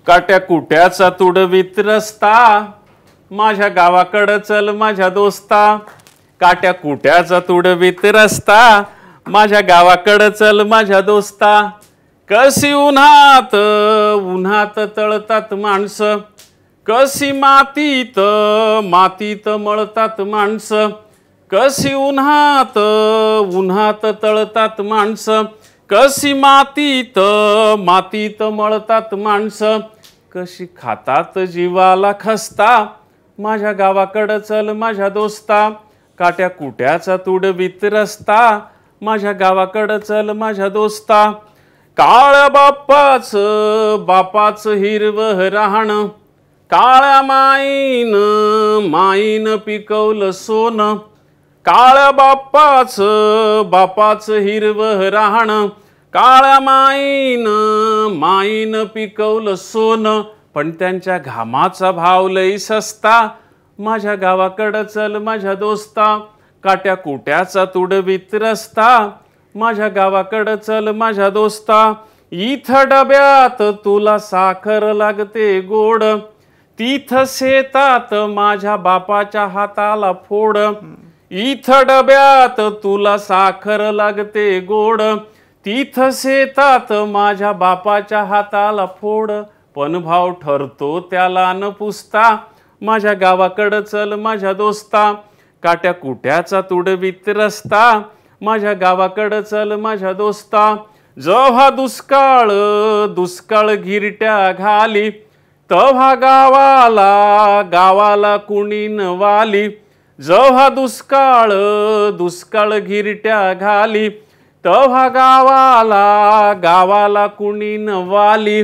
काट्या कुट्याचा तुडवीत रस्ता माझ्या गावाकडं चल माझ्या दोस्ता. काट्या कुट्याचा तुडवीत रस्ता माझ्या गावाकडं चल माझ्या दोस्ता. कशी उन्हात उन्हात तळतात माणसं, कशी मातीत मातीत मळतात माणसं. कशी उन्हात उन्हात तळतात माणसं, कशी मातीत मातीत मळतात माणसं. कशी खातात जीवाला खस्ता माझ्या गावाकडं चल माझ्या दोस्ता. काट्या कुट्याचा तुडवीत रस्ता माझ्या गावाकडं चल माझ्या दोस्ता. काळ्या बापाचं हिरवं राहणं, काळ्या माईन पिकवलं सोनं. काळ्या बापाचं हिरवं राहणं, काळ्या माईन पिकवलं सोनं. पण त्यांच्या घामाचा भाव लई सस्ता माझ्या गावाकडं चल माझ्या दोस्ता. काट्या कुट्याचा तुडवीत रस्ता माझ्या गावाकडं चल माझ्या दोस्ता. इथं डब्यात तुला साखर लागते गोड, तिथं शेतात माझ्या बापाच्या हाताला फोड. इथं डब्यात तुला साखर लागते गोड, तिथं शेतात माझ्या बापाच्या हाताला फोड. पण भाव ठरतो त्याला न पुसता माझ्या गावाकडं चल माझ्या दोस्ता. काट्या कुट्याचा तुडवीत रस्ता माझ्या गावाकडं चल माझ्या दोस्ता. जेव्हा दुष्काळ घिरट्या घाली, तेव्हा गावाला कुणी न वाली. जेव्हा दुष्काळ घिरट्या घाली, तेव्हा गावाला कुणी न वाली.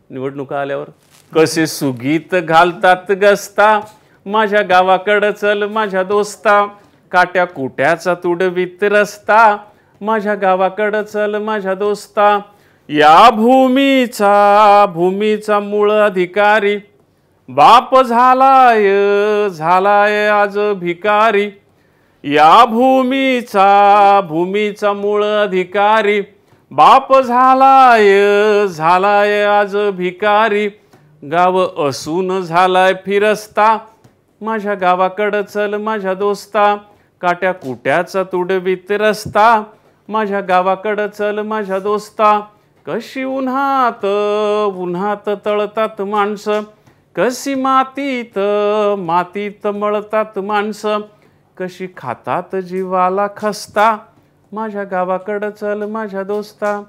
निवडणुका आल्यावर कसे सुगीत घालतात गस्ता माझ्या गावाकडं चल माझ्या दोस्ता. काट्या कुट्याचा तुडवीत रस्ता माझ्या गावाकडं चल माझ्या दोस्ता. या भूमीचा मूळ अधिकारी बाप झालाय आज भिकारी. या भूमीचा मूळ अधिकारी बाप झालाय आज भिकारी. गाव असून झालाय फिरस्ता माझ्या गावाकडं चल माझ्या दोस्ता. काट्या कुट्याचा तुडवीत रस्ता माझ्या गावाकडं चल माझ्या दोस्ता. कशी उन्हात तळतात माणसं, कशी मातीत मळतात माणसं. कशी खातात जीवाला खस्ता माझ्या गावाकडं चल माझ्या दोस्ता.